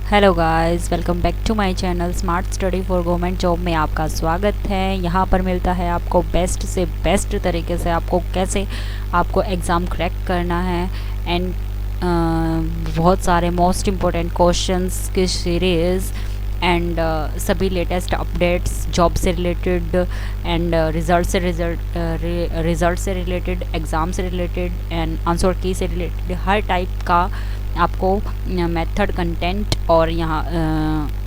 Hello guys, welcome back to my channel smart study for government job में आपका स्वागत है। यहाँ पर मिलता है आपको बेस्ट से बेस्ट तरीके से आपको कैसे आपको एग्ज़ाम क्रैक करना है एंड बहुत सारे मोस्ट इम्पोर्टेंट क्वेश्चंस की सीरीज़ एंड सभी लेटेस्ट अपडेट्स जॉब से रिलेटेड एंड रिज़ल्ट से रिलेटेड एग्ज़ाम से रिलेटेड एंड आंसर की से रिलेटेड हर टाइप का आपको मेथड कंटेंट और यहाँ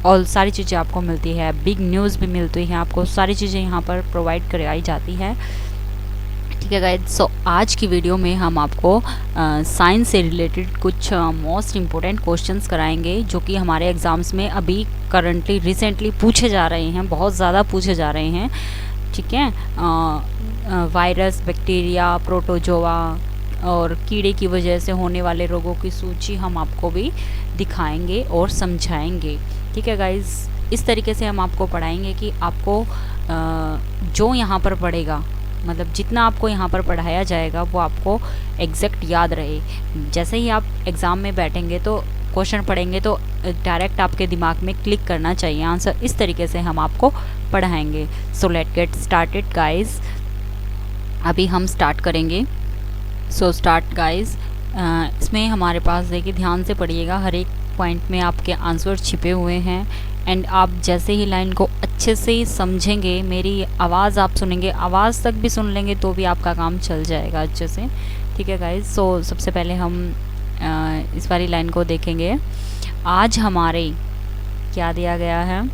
और सारी चीज़ें आपको मिलती है। बिग न्यूज़ भी मिलती है आपको, सारी चीज़ें यहाँ पर प्रोवाइड कराई जाती है। ठीक है गाइस, सो आज की वीडियो में हम आपको साइंस से रिलेटेड कुछ मोस्ट इम्पोर्टेंट क्वेश्चंस कराएंगे जो कि हमारे एग्ज़ाम्स में अभी करंटली रिसेंटली पूछे जा रहे हैं, बहुत ज़्यादा पूछे जा रहे हैं। ठीक है, वायरस, बैक्टीरिया, प्रोटोजोआ और कीड़े की वजह से होने वाले रोगों की सूची हम आपको भी दिखाएंगे और समझाएंगे। ठीक है गाइस, इस तरीके से हम आपको पढ़ाएंगे कि आपको जो यहाँ पर पढ़ेगा, मतलब जितना आपको यहाँ पर पढ़ाया जाएगा वो आपको एग्जैक्ट याद रहे। जैसे ही आप एग्ज़ाम में बैठेंगे तो क्वेश्चन पढ़ेंगे तो डायरेक्ट आपके दिमाग में क्लिक करना चाहिए आंसर। इस तरीके से हम आपको पढ़ाएंगे। So let get started guys, अभी हम स्टार्ट करेंगे। सो स्टार्ट गाइस, इसमें हमारे पास देखिए, ध्यान से पढ़िएगा, हर एक पॉइंट में आपके आंसर छिपे हुए हैं एंड आप जैसे ही लाइन को अच्छे से समझेंगे, मेरी आवाज़ आप सुनेंगे, आवाज़ तक भी सुन लेंगे तो भी आपका काम चल जाएगा अच्छे से। ठीक है गाइस, सो सबसे पहले हम इस वाली लाइन को देखेंगे। आज हमारे क्या दिया गया है,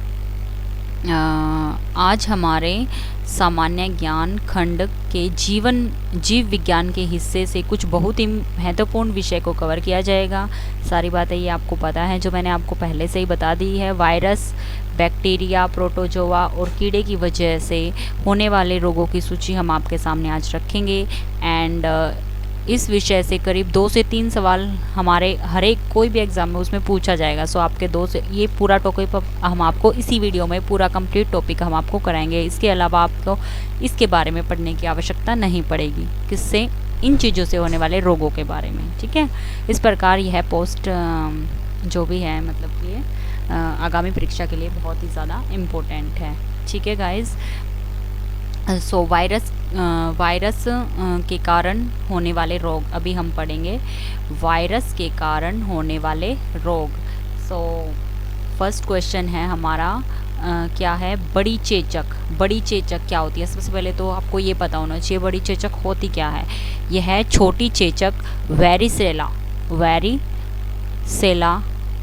आज हमारे सामान्य ज्ञान खंड के जीव विज्ञान के हिस्से से कुछ बहुत ही महत्वपूर्ण विषय को कवर किया जाएगा। सारी बातें ये आपको पता है जो मैंने आपको पहले से ही बता दी है। वायरस, बैक्टीरिया, प्रोटोजोआ और कीड़े की वजह से होने वाले रोगों की सूची हम आपके सामने आज रखेंगे एंड इस विषय से करीब 2 से 3 सवाल हमारे हर एक कोई भी एग्ज़ाम में उसमें पूछा जाएगा। सो आपके 2 से ये पूरा टॉपिक हम आपको इसी वीडियो में पूरा कंप्लीट टॉपिक हम आपको कराएंगे। इसके अलावा आपको इसके बारे में पढ़ने की आवश्यकता नहीं पड़ेगी, किससे, इन चीज़ों से होने वाले रोगों के बारे में। ठीक है, इस प्रकार यह पोस्ट जो भी है, मतलब ये आगामी परीक्षा के लिए बहुत ही ज़्यादा इम्पोर्टेंट है। ठीक है गाइज़, सो वायरस के कारण होने वाले रोग अभी हम पढ़ेंगे। वायरस के कारण होने वाले रोग। सो फर्स्ट क्वेश्चन है हमारा, क्या है, बड़ी चेचक। बड़ी चेचक क्या होती है? सबसे पहले तो आपको ये पता होना चाहिए बड़ी चेचक होती क्या है। यह है छोटी चेचक वेरिसेला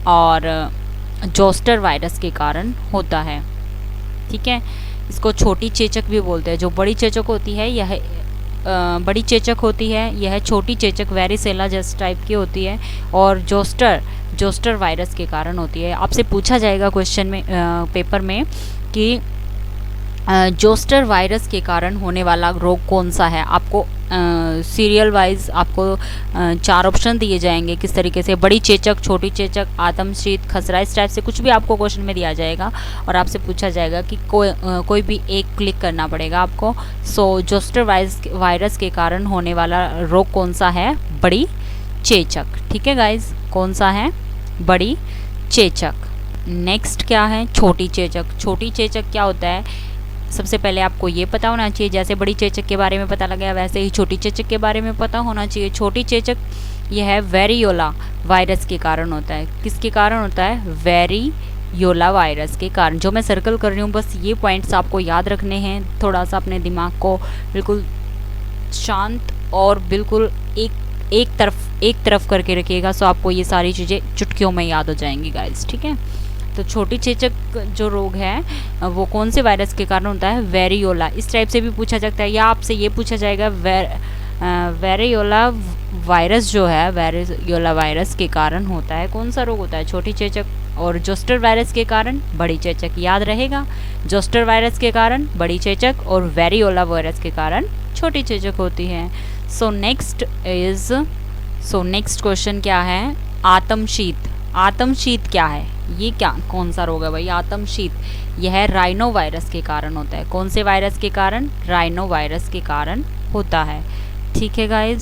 और जोस्टर वायरस के कारण होता है। ठीक है, इसको छोटी चेचक भी बोलते हैं। जो बड़ी चेचक होती है यह बड़ी चेचक होती है, यह छोटी चेचक वेरिसेला जैसे टाइप की होती है और जोस्टर वायरस के कारण होती है। आपसे पूछा जाएगा क्वेश्चन में, पेपर में, कि जोस्टर वायरस के कारण होने वाला रोग कौन सा है। आपको सीरियल वाइज आपको 4 ऑप्शन दिए जाएंगे किस तरीके से, बड़ी चेचक, छोटी चेचक, आतमशीत, खसरा, इस टाइप से कुछ भी आपको क्वेश्चन में दिया जाएगा और आपसे पूछा जाएगा कि कोई भी एक क्लिक करना पड़ेगा आपको। सो जोस्टर वायरस के कारण होने वाला रोग कौन सा है? बड़ी चेचक। ठीक है गाइज, कौन सा है? बड़ी चेचक। नेक्स्ट क्या है? छोटी चेचक। छोटी चेचक क्या होता है? सबसे पहले आपको ये पता होना चाहिए, जैसे बड़ी चेचक के बारे में पता लगा वैसे ही छोटी चेचक के बारे में पता होना चाहिए। छोटी चेचक यह है वेरियोला वायरस के कारण होता है। किसके कारण होता है? वेरियोला वायरस के कारण। जो मैं सर्कल कर रही हूँ, बस ये पॉइंट्स आपको याद रखने हैं। थोड़ा सा अपने दिमाग को बिल्कुल शांत और बिल्कुल एक तरफ करके रखिएगा, सो आपको ये सारी चीज़ें चुटकियों में याद हो जाएंगी गाइस। ठीक है, तो छोटी चेचक जो रोग है वो कौन से वायरस के कारण होता है? वेरियोला। इस टाइप से भी पूछा जाता है, या आपसे ये पूछा जाएगा वेरियोला वायरस जो है, वेरियोला वायरस के कारण होता है, कौन सा रोग होता है? छोटी चेचक। और जोस्टर वायरस के कारण बड़ी चेचक। याद रहेगा, जोस्टर वायरस के कारण बड़ी चेचक और वेरियोला वायरस के कारण छोटी चेचक होती है। सो नेक्स्ट क्वेश्चन क्या है? आतमशीत। आतमशीत क्या है? ये कौन सा रोग है भाई? आतमशीत यह राइनो वायरस के कारण होता है। कौन से वायरस के कारण? राइनो वायरस के कारण होता है। ठीक है guys,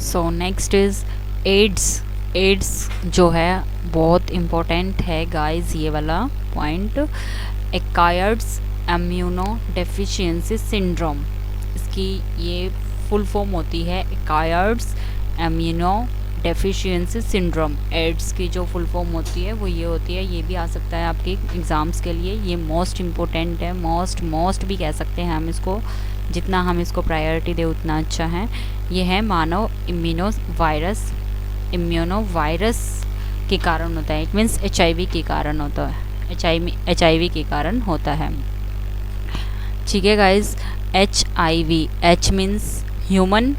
so next is AIDS. AIDS जो है बहुत इम्पोर्टेंट है गाइस ये वाला point. Acquired immuno deficiency syndrome, इसकी ये फुल फॉर्म होती है acquired immuno deficiency syndrome. AIDS की जो फुल फॉर्म होती है वो ये होती है। ये भी आ सकता है आपके एग्ज़ाम्स के लिए। ये मोस्ट इम्पोर्टेंट है, मोस्ट भी कह सकते हैं हम इसको। जितना हम इसको प्रायोरिटी दे उतना अच्छा है। ये है मानव इम्यूनोवायरस के कारण होता है। इट मीन्स HIV के कारण होता है। HIV के कारण होता है। ठीक है guys. HIV, H means human,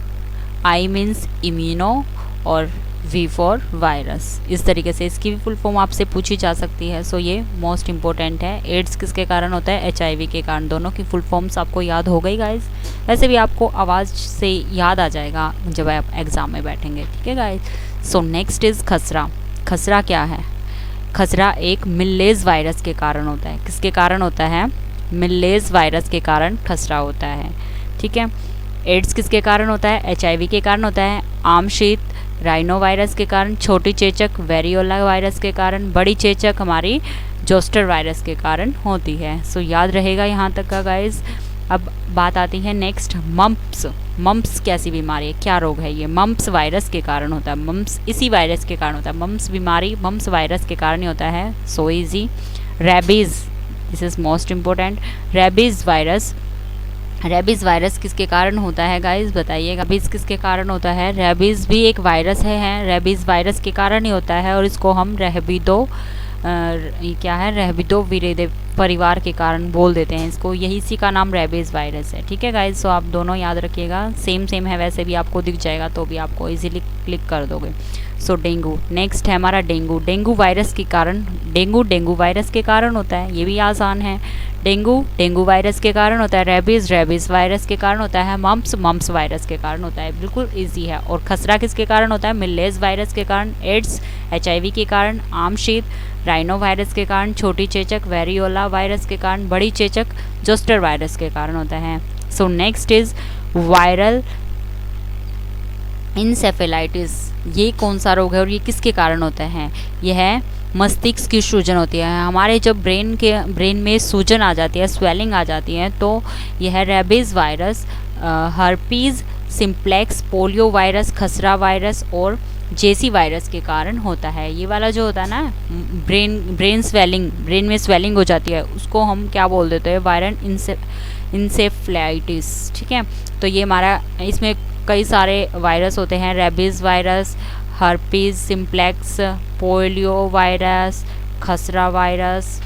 I means immuno और V फॉर वायरस। इस तरीके से इसकी भी फुल फॉर्म आपसे पूछी जा सकती है। सो ये मोस्ट इंपॉर्टेंट है। एड्स किसके कारण होता है? HIV के कारण। दोनों की फुल फॉर्म्स आपको याद हो गई गाइज। वैसे भी आपको आवाज़ से याद आ जाएगा जब आप एग्ज़ाम में बैठेंगे। ठीक है गाइज। सो नेक्स्ट इज़ खसरा। खसरा क्या है? खसरा एक मिलेज वायरस के कारण होता है। किसके कारण होता है? मिलेज वायरस के कारण खसरा होता है। ठीक है। एड्स किसके कारण होता है? HIV के कारण होता है। आम शीत राइनो वायरस के कारण। छोटी चेचक वेरियोला वायरस के कारण। बड़ी चेचक हमारी जोस्टर वायरस के कारण होती है। सो याद रहेगा यहाँ तक का गाइज। अब बात आती है नेक्स्ट मम्प्स। मम्प्स कैसी बीमारी है, क्या रोग है ये? मम्प्स वायरस के कारण होता है। मम्प्स इसी वायरस के कारण होता है। मम्प्स बीमारी मम्प्स वायरस के कारण ही होता है। So easy. Rabies, this is most important. Rabies virus किसके कारण होता है गाइस? बताइएगा। रेबीज़ किसके कारण होता है? रेबीज़ भी एक वायरस है। रेबीज़ वायरस के कारण ही होता है और इसको हम रेबिडो क्या है, रेबिडो विरिडे परिवार के कारण बोल देते हैं इसको। यही इसी का नाम रेबीज़ वायरस है। ठीक है गाइज। सो आप दोनों याद रखिएगा। सेम है, वैसे भी आपको दिख जाएगा तो भी आपको इजीली क्लिक कर दोगे। सो डेंगू नेक्स्ट है हमारा। डेंगू वायरस के कारण। डेंगू वायरस के कारण होता है। ये भी आसान है। डेंगू वायरस के कारण होता है। रेबीज़ वायरस के कारण होता है। मम्प्स वायरस के कारण होता है। बिल्कुल इजी है। और खसरा किसके कारण होता है? मिलेज वायरस के कारण। एड्स HIV के कारण। आम शीत राइनो वायरस के कारण। छोटी चेचक वेरियोला वायरस के कारण। बड़ी चेचक जोस्टर वायरस के कारण होता है। सो नेक्स्ट इज वायरल इंसेफेलाइटिस। ये कौन सा रोग है और ये किसके कारण होता है? यह है मस्तिष्क की सूजन होती है। हमारे जब ब्रेन में सूजन आ जाती है, स्वेलिंग आ जाती है, तो यह rabies virus, herpes simplex, polio virus, खसरा वायरस और JC वायरस के कारण होता है। ये वाला जो होता है ना, ब्रेन में स्वेलिंग हो जाती है, उसको हम क्या बोल देते हैं? Viral encephalitis. ठीक है। तो ये हमारा, इसमें कई सारे वायरस होते हैं। Rabies virus, herpes simplex, polio virus, खसरा वायरस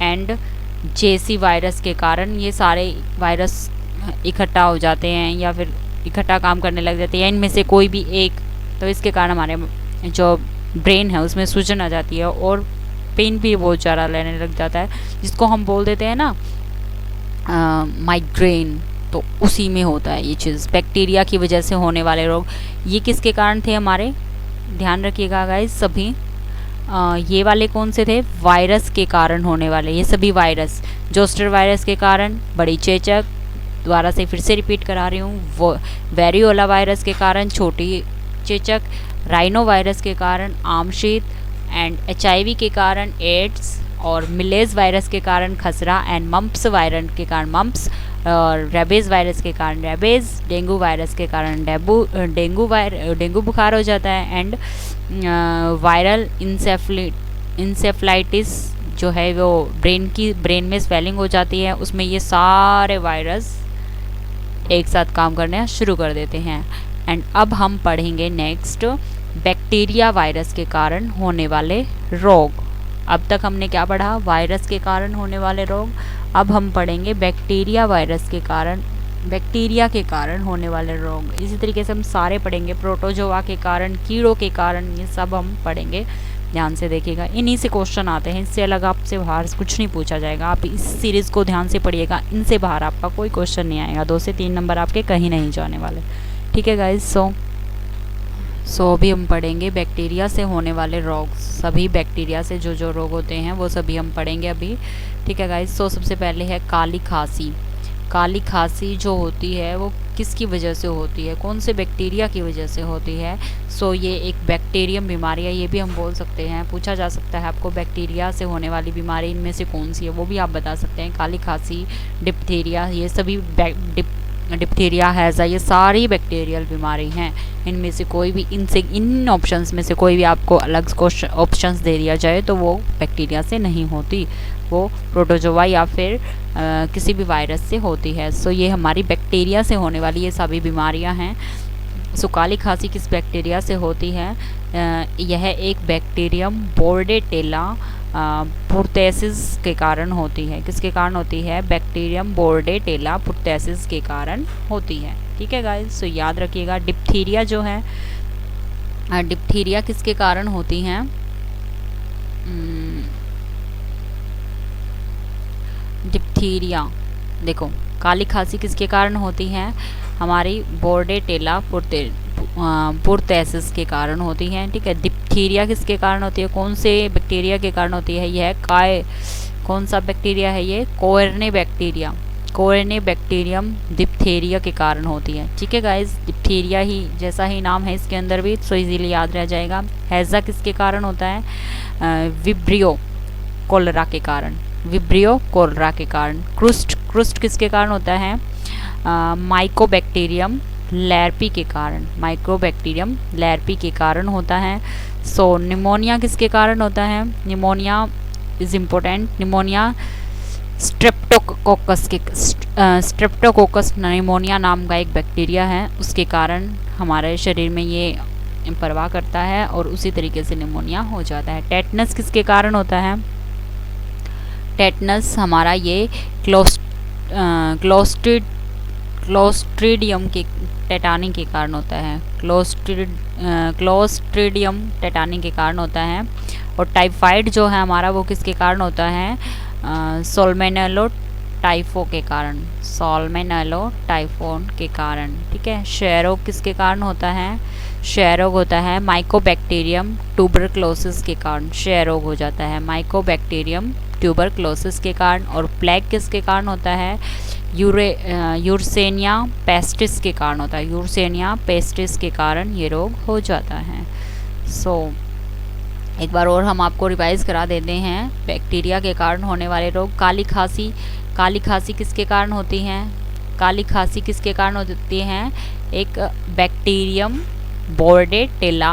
एंड JC वायरस के कारण ये सारे वायरस इकट्ठा हो जाते हैं या फिर इकट्ठा काम करने लग जाते हैं, इनमें से कोई भी एक। तो इसके कारण हमारे जो ब्रेन है उसमें सूजन आ जाती है और पेन भी बहुत ज़्यादा लेने लग जाता है, जिसको हम बोल देते हैं ना माइग्रेन। तो उसी में होता है ये चीज़, बैक्टीरिया की वजह से होने वाले रोग। ये किसके कारण थे हमारे? ध्यान रखिएगा गाइस सभी। ये वाले कौन से थे? वायरस के कारण होने वाले ये सभी वायरस। जोस्टर वायरस के कारण, बड़ी चेचक, दोबारा से फिर से रिपीट करा रही हूँ, वो वेरियोला वायरस के कारण, छोटी चेचक, राइनो वायरस के कारण, आमशीत एंड HIV के कारण एड्स, और मिलेज वायरस के कारण खसरा, एंड मम्प्स वायरस के कारण मम्प्स, और रेबीज़ वायरस के कारण रेबीज़, डेंगू वायरस के कारण डेंगू बुखार हो जाता है, एंड वायरल इंसेफ्लाइटिस जो है वो ब्रेन में स्वेलिंग हो जाती है, उसमें ये सारे वायरस एक साथ काम करना शुरू कर देते हैं। एंड अब हम पढ़ेंगे नेक्स्ट बैक्टीरिया वायरस के कारण होने वाले रोग। अब तक हमने क्या पढ़ा? वायरस के कारण होने वाले रोग। अब हम पढ़ेंगे बैक्टीरिया के कारण होने वाले रोग। इसी तरीके से हम सारे पढ़ेंगे, प्रोटोजोआ के कारण, कीड़ों के कारण, ये सब हम पढ़ेंगे। ध्यान से देखिएगा, इन्हीं से क्वेश्चन आते हैं, इससे अलग आपसे बाहर कुछ नहीं पूछा जाएगा। आप इस सीरीज़ को ध्यान से पढ़िएगा, इनसे बाहर आपका कोई क्वेश्चन नहीं आएगा। 2 से 3 नंबर आपके कहीं नहीं जाने वाले। ठीक है गाइज। सो अभी हम पढ़ेंगे बैक्टीरिया से होने वाले रोग। सभी बैक्टीरिया से जो जो रोग होते हैं वो सभी हम पढ़ेंगे अभी। ठीक है गाइज। सो सबसे पहले है काली खांसी। काली खांसी जो होती है वो किसकी वजह से होती है, कौन से बैक्टीरिया की वजह से होती है। सो ये एक बैक्टीरियम बीमारी है, ये भी हम बोल सकते हैं। पूछा जा सकता है आपको बैक्टीरिया से होने वाली बीमारी इनमें से कौन सी है, वो भी आप बता सकते हैं। काली खांसी, डिप्थीरिया, ये सभी डिप्थीरिया, हैज़ा, ये सारी बैक्टीरियल बीमारी हैं। इनमें से कोई भी इन ऑप्शंस में से कोई भी आपको अलग ऑप्शंस दे दिया जाए तो वो बैक्टीरिया से नहीं होती, वो प्रोटोजोआ या फिर किसी भी वायरस से होती है। सो ये हमारी बैक्टीरिया से होने वाली ये सभी बीमारियां हैं। सो काली खांसी किस बैक्टीरिया से होती है? यह एक बैक्टीरियम बोर्डेटेला पुर्तेसिस के कारण होती है। किसके कारण होती है? बैक्टीरियम बोर्डेटेला पुर्तेसिस के कारण होती है। ठीक है गाइस, सो याद रखिएगा। डिप्थीरिया जो है, डिप्थीरिया किसके कारण होती हैं? डिप्थीरिया, देखो काली खांसी किसके कारण होती है? हमारी बोर्डेटेला पुर्तेसिस के कारण होती है। ठीक है, डिप्थीरिया किसके कारण होती है? कौन से बैक्टीरिया के कारण होती है? यह कौन सा बैक्टीरिया है? ये कोएर्ने बैक्टीरिया, कोएर्ने बैक्टीरियम डिप्थीरिया के कारण होती है। ठीक है गाइस, डिप्थीरिया ही जैसा ही नाम है इसके अंदर भी, सो इजीली याद रह जाएगा। हैज़ा किसके कारण होता है? विब्रियो कोलेरा के कारण, विब्रियो कोलेरा के कारण। क्रुस्ट किसके कारण होता है? माइकोबैक्टीरियम लैर्पी के कारण, माइक्रोबैक्टीरियम लैर्पी के कारण होता है। सो निमोनिया किसके कारण होता है? Pneumonia is important. Pneumonia Streptococcus pneumonia नाम का एक बैक्टीरिया है, उसके कारण हमारे शरीर में ये प्रवाह करता है और उसी तरीके से निमोनिया हो जाता है। टेटनस किसके कारण होता है? टेटनस हमारा ये क्लोस्ट्रीडियम के टेटानी के कारण होता है। क्लोस्ट्रीडियम टेटानी के कारण होता है। और टाइफाइड जो है हमारा वो किसके कारण होता है? सोल्मेनेलो टाइफो के कारण, सोल्मेनेलो टाइफोन के कारण। ठीक है, क्षय रोग किसके कारण होता है? क्षय रोग होता है माइकोबैक्टीरियम ट्यूबरक्लोसिस के कारण, क्षय रोग हो जाता है माइकोबैक्टीरियम ट्यूबरक्लोसिस के कारण। और प्लेग किसके कारण होता है? यूर्सेनिया पेस्टिस के कारण होता है, यूर्सेनिया पेस्टिस के कारण ये रोग हो जाता है। सो एक बार और हम आपको रिवाइज करा देते हैं बैक्टीरिया के कारण होने वाले रोग। काली खांसी, काली खांसी किसके कारण होती है? काली खांसी किसके कारण होती है? एक बैक्टीरियम बोर्डेटेला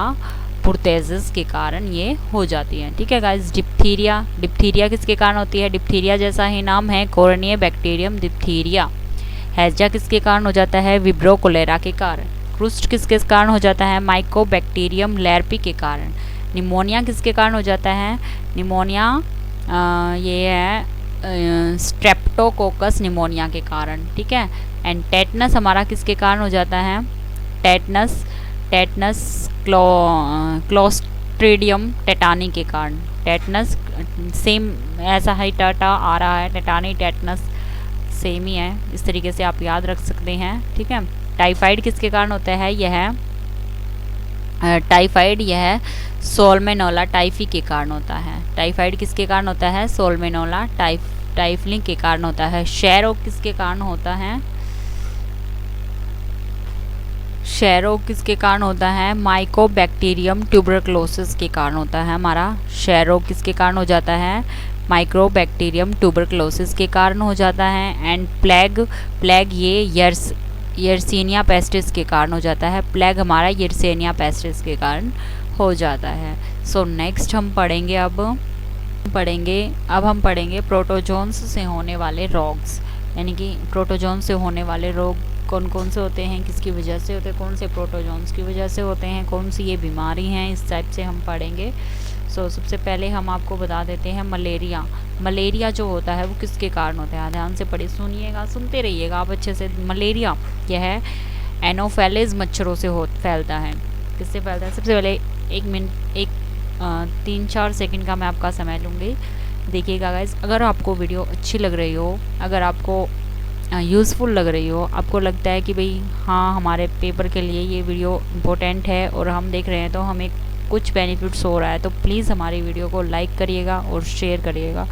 पुर्तेसिस के कारण ये हो जाती है। ठीक है गाइस, डिप्थीरिया, डिप्थीरिया किसके कारण होती है? डिप्थीरिया जैसा ही नाम है, कोर्निय बैक्टीरियम डिप्थीरिया। हैजा किसके कारण हो जाता है? विब्रो कोलेरा के कारण। क्रुस्ट किसके कारण हो जाता है? माइकोबैक्टीरियम लैर्पी के कारण। निमोनिया किसके कारण हो जाता है? निमोनिया ये है स्ट्रेप्टोकोकस निमोनिया के कारण। ठीक है, एंड टेटनस हमारा किसके कारण हो जाता है? टेटनस क्लोस्ट्रीडियम टेटानी के कारण। टेटनस सेम ऐसा ही टाटा आ रहा है, टेटानी टेटनस सेम ही है, इस तरीके से आप याद रख सकते हैं। ठीक है, टाइफाइड किसके कारण होता है? यह टाइफाइड यह सोल्मेनोला टाइफी के कारण होता है। टाइफाइड किसके कारण होता है? सोल्मेनोला टाइफली के कारण होता है। क्षय रोग किसके कारण होता है? क्षय रोग किसके कारण होता है? माइकोबैक्टीरियम ट्यूबरक्लोसिस के कारण होता है हमारा। क्षय रोग किसके कारण हो जाता है? माइक्रोबैक्टीरियम ट्यूबरक्लोसिस के कारण हो जाता है। एंड प्लेग ये यर्सीनिया पेस्टिस के कारण हो जाता है। प्लेग हमारा यर्सीनिया पेस्टिस के कारण हो जाता है। सो नेक्स्ट हम पढ़ेंगे अब हम पढ़ेंगे प्रोटोजोन्स से होने वाले रोग्स, यानी कि प्रोटोजोन से होने वाले रोग कौन कौन से होते हैं, किसकी वजह से होते हैं, कौन से प्रोटोजोन्स की वजह से होते हैं, कौन सी ये बीमारी हैं, इस टाइप से हम पढ़ेंगे। सो सबसे पहले हम आपको बता देते हैं मलेरिया। मलेरिया जो होता है वो किसके कारण होता है? ध्यान से पढ़िए, सुनिएगा, सुनते रहिएगा आप अच्छे से। मलेरिया यह है एनोफेलिस मच्छरों से फैलता है। किससे फैलता है? सबसे पहले 3-4 सेकंड का मैं आपका समय लूँगी, देखिएगा गाइस। अगर आपको वीडियो अच्छी लग रही हो, अगर आपको यूज़फुल लग रही हो, आपको लगता है कि भाई हाँ हमारे पेपर के लिए ये वीडियो इम्पोर्टेंट है और हम देख रहे हैं तो हमें कुछ बेनिफिट्स हो रहा है, तो प्लीज़ हमारी वीडियो को लाइक करिएगा और शेयर करिएगा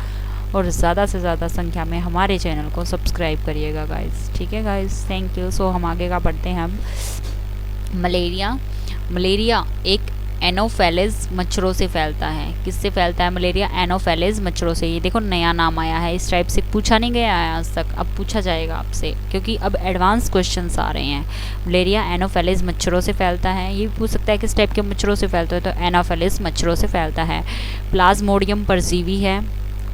और ज़्यादा से ज़्यादा संख्या में हमारे चैनल को सब्सक्राइब करिएगा गाइस। ठीक है गाइस, थैंक यू। सो हम आगे का बढ़ते हैं अब। मलेरिया। मलेरिया एक एनोफेलिस मच्छरों से फैलता है। किससे फैलता है मलेरिया? एनोफेलिस मच्छरों से। ये देखो नया नाम आया है, इस टाइप से पूछा नहीं गया है आज तक, अब पूछा जाएगा आपसे क्योंकि अब एडवांस क्वेश्चंस आ रहे हैं। मलेरिया एनोफेलिस मच्छरों से फैलता है। ये भी पूछ सकता है किस टाइप के मच्छरों से फैलता है, तो एनोफेलिस मच्छरों से फैलता है। प्लाज्मोडियम परजीवी है।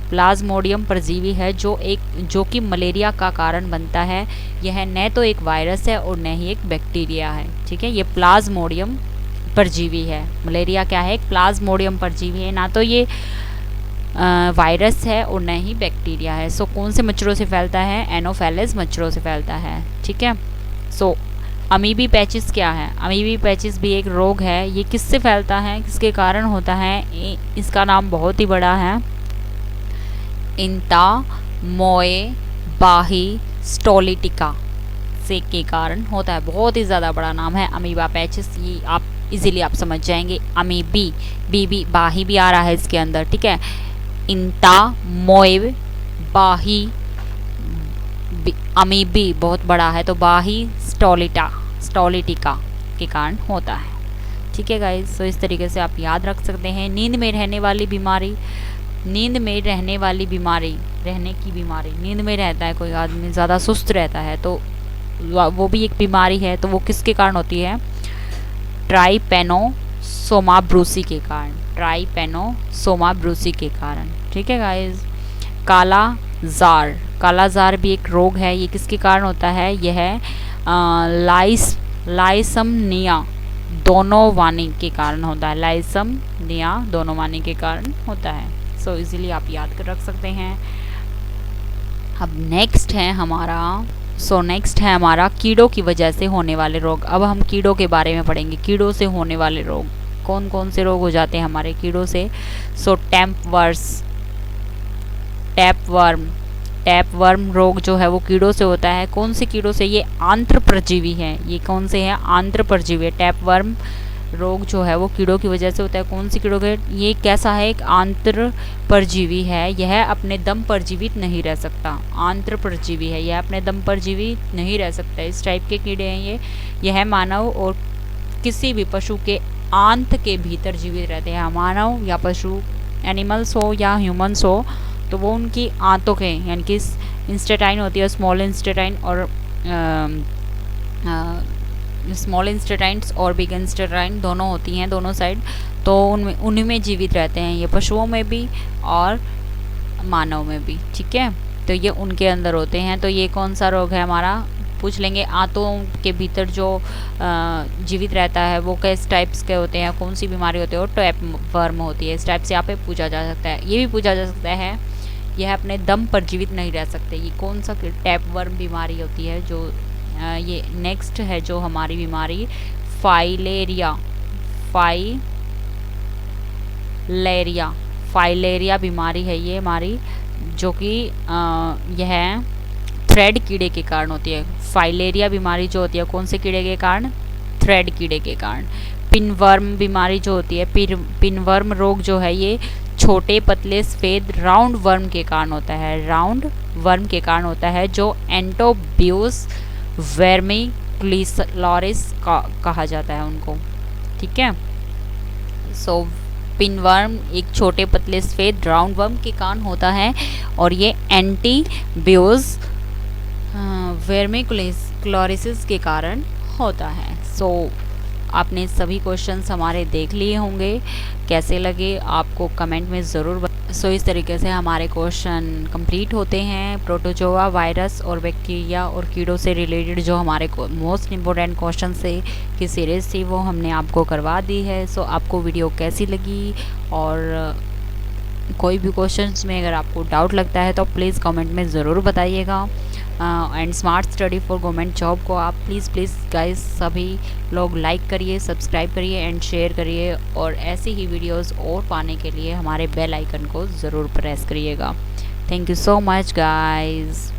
प्लाज्मोडियम परजीवी है जो कि मलेरिया का कारण बनता है। यह न तो एक वायरस है और न ही एक बैक्टीरिया है। ठीक है, ये प्लाज्मोडियम परजीवी है। मलेरिया क्या है? एक प्लाज्मोडियम परजीवी है, ना तो ये वायरस है और न ही बैक्टीरिया है। सो कौन से मच्छरों से फैलता है? एनोफेलिस मच्छरों से फैलता है। ठीक है। सो अमीबी पैचिस क्या है? अमीबी पैचिस भी एक रोग है। ये किससे फैलता है, किसके कारण होता है? इसका नाम बहुत ही बड़ा है, इंता मोए बाही स्टोलिटिका से के कारण होता है। बहुत ही ज़्यादा बड़ा नाम है अमीबा पैचिस। ये आप इजीली आप समझ जाएंगे। अमीबी बीबी बाही भी आ रहा है इसके अंदर। ठीक है, इंता मोएब बाही अमीबी बहुत बड़ा है, तो बाही स्टोलिटिका के कारण होता है। ठीक है गाइस, तो इस तरीके से आप याद रख सकते हैं। नींद में रहने वाली बीमारी। नींद में रहने वाली बीमारी, रहने की बीमारी, नींद में रहता है कोई आदमी, ज़्यादा सुस्त रहता है तो वो भी एक बीमारी है। तो वो किसके कारण होती है? ट्राइपेनोसोमा ब्रूसी के कारण। ट्राइपेनोसोमा ब्रूसी के कारण। ठीक है गाइस। काला जार। काला जार भी एक रोग है। ये किसके कारण होता है? यह लाइसमनिया दोनों के कारण होता है। लाइसमनिया दोनों के कारण होता है। सो इजीली आप याद कर रख सकते हैं। अब नेक्स्ट है हमारा कीड़ों की वजह से होने वाले रोग। अब हम कीड़ों के बारे में पढ़ेंगे। कीड़ों से होने वाले रोग, कौन कौन से रोग हो जाते हैं हमारे कीड़ों से? सो टैपवर्म रोग जो है वो कीड़ों से होता है। कौन से कीड़ों से? ये आंत्र परजीवी है। ये कौन से हैं? आंत्र परजीवी है। टैपवर्म रोग जो है वो कीड़ों की वजह से होता है। कौन सी कीड़ों के? ये कैसा है? एक आंत्र परजीवी है। यह अपने दम पर जीवित नहीं रह सकता। आंत्र परजीवी है, यह अपने दम पर जीवित नहीं रह सकता। इस टाइप के कीड़े हैं ये। यह मानव और किसी भी पशु के आंत के भीतर जीवित रहते हैं। मानव या पशु, एनिमल्स हो या ह्यूमंस हो, तो वो उनकी आंतों के, यानी कि इंस्टेटाइन होती है, स्मॉल इंस्टेटाइन और स्मॉल इंस्टेटाइन्स और बिग इंस्टेटाइन दोनों होती हैं, दोनों साइड, तो उन्हीं में जीवित रहते हैं ये, पशुओं में भी और मानव में भी। ठीक है, तो ये उनके अंदर होते हैं। तो ये कौन सा रोग है हमारा? पूछ लेंगे। आंतों के भीतर जो जीवित रहता है वो किस टाइप्स के होते हैं, कौन सी बीमारी होती है? और टैपवर्म होती है। इस टाइप से यहाँ पे पूछा जा सकता है। ये भी पूछा जा सकता है, यह अपने दम पर जीवित नहीं रह सकते। ये कौन सा टैपवर्म बीमारी होती है? जो ये नेक्स्ट है जो हमारी बीमारी, फाइलेरिया बीमारी है ये हमारी, जो कि यह थ्रेड कीड़े के कारण होती है। फाइलेरिया बीमारी जो होती है कौन से कीड़े के कारण? थ्रेड कीड़े के कारण। पिनवर्म बीमारी जो होती है, पिनवर्म रोग जो है ये छोटे पतले सफेद राउंड वर्म के कारण होता है। राउंड वर्म के कारण होता है, जो एंटोब्यूस वर्मिकुलिस कहा जाता है उनको। ठीक है, सो पिनवर्म एक छोटे पतले सफेद राउंड वर्म के कारण होता है और ये एंटीब्यूस वर्मिकुलिस के कारण होता है। सो आपने सभी क्वेश्चंस हमारे देख लिए होंगे, कैसे लगे आपको कमेंट में ज़रूर सो इस तरीके से हमारे क्वेश्चन कंप्लीट होते हैं। प्रोटोजोआ वायरस और बैक्टीरिया और कीड़ों से रिलेटेड जो हमारे मोस्ट इम्पोर्टेंट क्वेश्चन से की सीरीज़ थी वो हमने आपको करवा दी है। सो आपको वीडियो कैसी लगी, और कोई भी क्वेश्चंस में अगर आपको डाउट लगता है तो प्लीज़ कमेंट में ज़रूर बताइएगा। And smart study for government job को आप प्लीज़ गाइस सभी लोग लाइक करिए, सब्सक्राइब करिए एंड शेयर करिए, और ऐसी ही वीडियोस और पाने के लिए हमारे बेल आइकन को ज़रूर प्रेस करिएगा। Thank you so much guys.